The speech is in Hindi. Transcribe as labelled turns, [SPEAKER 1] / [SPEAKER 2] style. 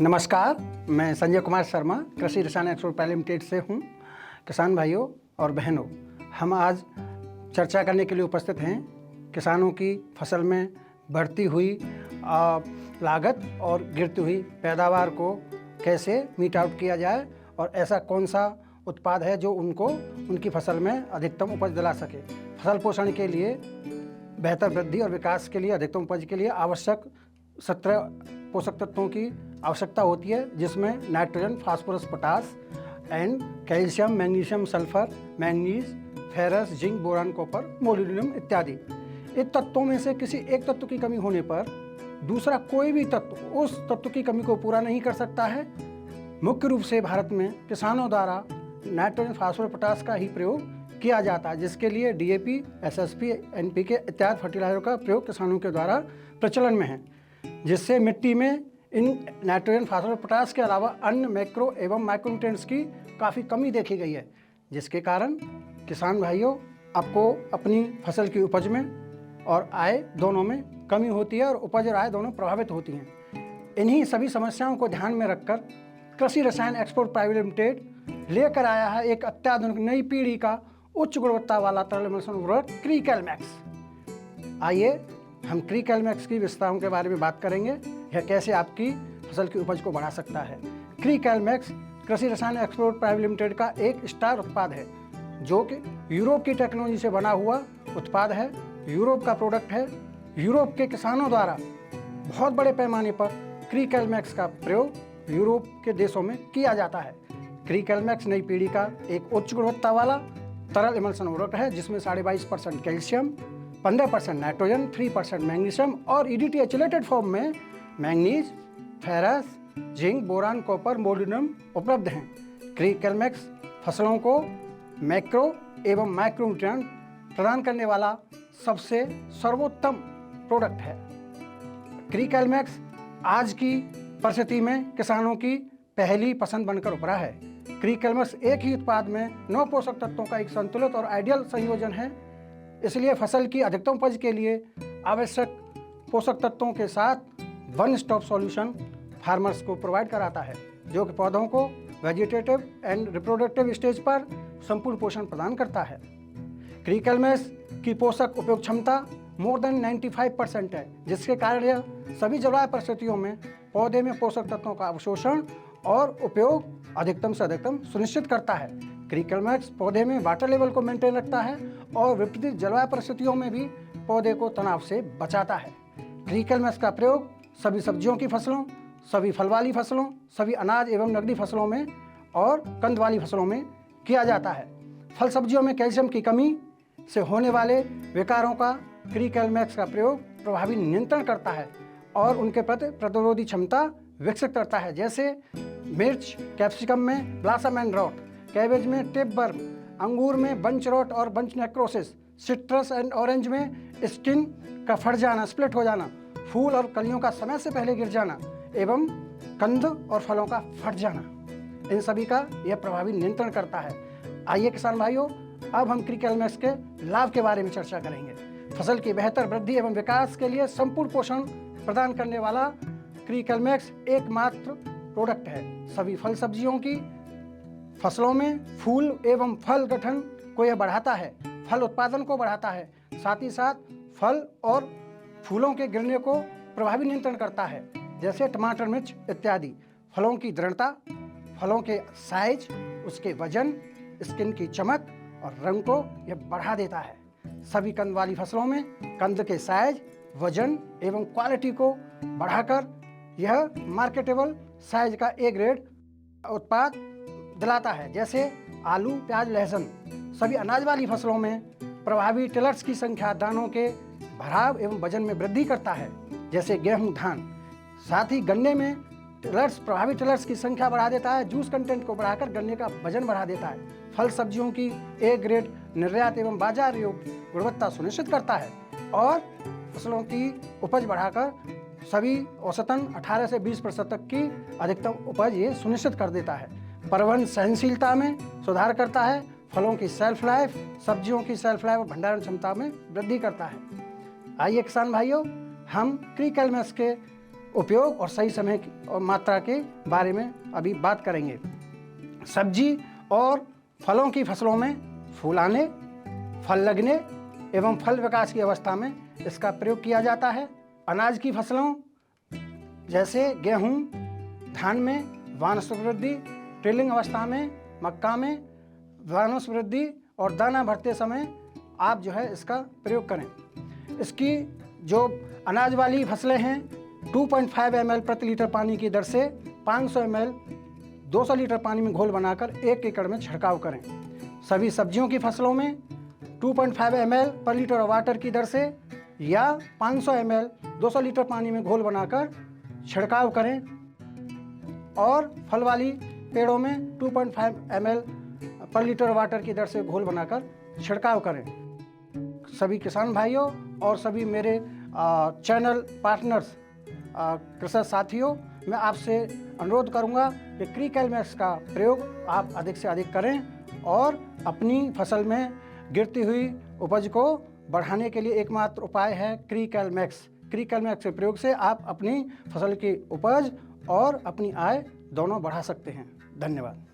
[SPEAKER 1] नमस्कार, मैं संजय कुमार शर्मा कृषि रसायन एक्सपोर्ट प्राइवेट लिमिटेड से हूँ। किसान भाइयों और बहनों, हम आज चर्चा करने के लिए उपस्थित हैं किसानों की फसल में बढ़ती हुई लागत और गिरती हुई पैदावार को कैसे मीट आउट किया जाए और ऐसा कौन सा उत्पाद है जो उनको उनकी फसल में अधिकतम उपज दिला सके। फसल पोषण के लिए, बेहतर वृद्धि और विकास के लिए, अधिकतम उपज के लिए आवश्यक 17 पोषक तत्वों की आवश्यकता होती है, जिसमें nitrogen, phosphorus, potash and calcium, magnesium, sulphur, manganese, ferrous, zinc, boron, copper, molybdenum इत्यादि। इन तत्वों में से किसी एक तत्व की कमी होने पर दूसरा कोई भी तत्व उस तत्व की कमी को पूरा नहीं कर सकता है। मुख्य रूप से भारत में किसानों द्वारा नाइट्रोजन, फास्फोरस, पोटास का ही प्रयोग किया जाता है, जिसके लिए डीएपी, एसएसपी, एनपीके इत्यादि फर्टिलाइजर का प्रयोग किसानों के द्वारा प्रचलन में है, जिससे मिट्टी में इन नाइट्रोजन, फास्फोरस, पोटास के अलावा अन्य मैक्रो एवं माइक्रो न्यूट्रिएंट्स की काफ़ी कमी देखी गई है, जिसके कारण किसान भाइयों आपको अपनी फसल की उपज में और आय दोनों में कमी होती है और उपज और आय दोनों प्रभावित होती हैं। इन्हीं सभी समस्याओं को ध्यान में रखकर कृषि रसायन एक्सपोर्ट प्राइवेट लिमिटेड लेकर आया है एक अत्याधुनिक नई पीढ़ी का उच्च गुणवत्ता वाला तरल इमल्शन उर्वरक क्रीकैलमैक्स। आइए हम क्रीकैलमैक्स की विशेषताओं के बारे में बात करेंगे, यह कैसे आपकी फसल की उपज को बढ़ा सकता है। क्रीकैलमैक्स कृषि रसायन एक्सपोर्ट प्राइवेट लिमिटेड का एक स्टार उत्पाद है, जो कि यूरोप की टेक्नोलॉजी से बना हुआ उत्पाद है। यूरोप का प्रोडक्ट है। यूरोप के किसानों द्वारा बहुत बड़े पैमाने पर क्रीकैलमैक्स का प्रयोग यूरोप के देशों में किया जाता है। क्रीकैलमैक्स नई पीढ़ी का एक उच्च गुणवत्ता वाला तरल इमल्शन उर्वरक है, जिसमें 22.5% कैल्शियम, 15% नाइट्रोजन, 3% मैग्नीशियम और ईडीटी एचिलेटेड फॉर्म में manganese, ferrous, zinc, boron, copper, molybdenum उपलब्ध हैं। क्रीकैलमैक्स फसलों को मैक्रो एवं माइक्रो न्यूट्रिएंट प्रदान करने वाला सबसे सर्वोत्तम प्रोडक्ट है। क्रीकैलमैक्स आज की परिस्थिति में किसानों की पहली पसंद बनकर उभरा है। क्रीकैलमैक्स एक ही उत्पाद में 9 पोषक तत्वों का एक संतुलित और आइडियल संयोजन है, इसलिए फसल की अधिकतम उपज के लिए आवश्यक पोषक तत्वों के साथ वन स्टॉप सॉल्यूशन फार्मर्स को प्रोवाइड कराता है, जो कि पौधों को वेजिटेटिव एंड रिप्रोडक्टिव स्टेज पर संपूर्ण पोषण प्रदान करता है। क्रीकैलमैक्स की पोषक उपयोग क्षमता मोर देन 95% है, जिसके कारण यह सभी जलवायु परिस्थितियों में पौधे में पोषक तत्वों का अवशोषण और उपयोग अधिकतम से अधिकतम सुनिश्चित करता है। क्रीकैलमैक्स पौधे में वाटर लेवल को मेंटेन रखता है और विपरीत जलवायु परिस्थितियों में भी पौधे को तनाव से बचाता है। क्रीकैलमैक्स का प्रयोग सभी सब्जियों की फसलों, सभी फल वाली फसलों, सभी अनाज एवं नकदी फसलों में और कंद वाली फसलों में किया जाता है। फल सब्जियों में कैल्शियम की कमी से होने वाले विकारों का क्रीकैलमैक्स का प्रयोग प्रभावी नियंत्रण करता है और उनके प्रति प्रतिरोधी क्षमता विकसित करता है, जैसे मिर्च, कैप्सिकम में ब्लॉसम एंड रॉट, कैबेज में टिप बर्म, अंगूर में बंच रॉट और bunch necrosis, citrus and orange में स्किन का फट जाना, स्प्लिट हो जाना, फूल और कलियों का समय से पहले गिर जाना एवं कंद और फलों का फट जाना, इन सभी का यह प्रभावी नियंत्रण करता है। आइए किसान भाइयों, अब हम क्रीकैलमैक्स के लाभ के बारे में चर्चा करेंगे। फसल की बेहतर वृद्धि एवं विकास के लिए संपूर्ण पोषण प्रदान करने वाला क्रीकैलमैक्स एकमात्र प्रोडक्ट है। सभी फल सब्जियों की फसलों में फूल एवं फल गठन को यह बढ़ाता है, फल उत्पादन को बढ़ाता है, साथ ही साथ फल और फूलों के गिरने को प्रभावी नियंत्रण करता है, जैसे टमाटर, मिर्च इत्यादि। फलों की दृढ़ता, फलों के साइज, उसके वजन, स्किन की चमक और रंग को यह बढ़ा देता है। सभी कंद वाली फसलों में कंद के साइज, वजन एवं क्वालिटी को बढ़ाकर यह मार्केटेबल साइज का ए ग्रेड उत्पाद दिलाता है, जैसे आलू, प्याज, लहसुन। सभी अनाज वाली फसलों में प्रभावी टिलर्स की संख्या दानों के भराव एवं वजन में वृद्धि करता है, जैसे गेहूं, धान। साथ ही गन्ने में प्रभावी टिलर्स की संख्या बढ़ा देता है, जूस कंटेंट को बढ़ाकर गन्ने का वजन बढ़ा देता है। फल सब्जियों की ए ग्रेड निर्यात एवं बाजार योग्य गुणवत्ता सुनिश्चित करता है और फसलों की उपज बढ़ाकर सभी औसतन 18 से 20% तक की अधिकतम उपज ये सुनिश्चित कर देता है। परिवहन सहनशीलता में सुधार करता है, फलों की सेल्फ लाइफ, सब्जियों की सेल्फ लाइफ और भंडारण क्षमता में वृद्धि करता है। आइए किसान भाइयों, हम क्रीकैलमैक्स के उपयोग और सही समय की और मात्रा के बारे में अभी बात करेंगे। सब्जी और फलों की फसलों में फूल आने, फल लगने एवं फल विकास की अवस्था में इसका प्रयोग किया जाता है। अनाज की फसलों जैसे गेहूँ, धान में वानस्पतिक वृद्धि, ट्रेलिंग अवस्था में मक्का में वानस्पतिक वृद्धि और दाना भरते समय आप जो है इसका प्रयोग करें। इसकी जो अनाज वाली फसलें हैं 2.5 ml प्रति लीटर पानी की दर से 500 ml 200 लीटर पानी में घोल बनाकर 1 एकड़ में छिड़काव करें। सभी सब्जियों की फसलों में 2.5 ml पर लीटर वाटर की दर से या 500 ml 200 लीटर पानी में घोल बनाकर छिड़काव करें और फल वाली पेड़ों में 2.5 ml पर लीटर वाटर की दर से घोल बनाकर छिड़काव करें। सभी किसान भाइयों और सभी मेरे चैनल पार्टनर्स कृषक साथियों, मैं आपसे अनुरोध करूंगा कि क्रीकैलमैक्स का प्रयोग आप अधिक से अधिक करें और अपनी फसल में गिरती हुई उपज को बढ़ाने के लिए एकमात्र उपाय है क्रीकैलमैक्स। क्रीकैलमैक्स के प्रयोग से आप अपनी फसल की उपज और अपनी आय दोनों बढ़ा सकते हैं। धन्यवाद।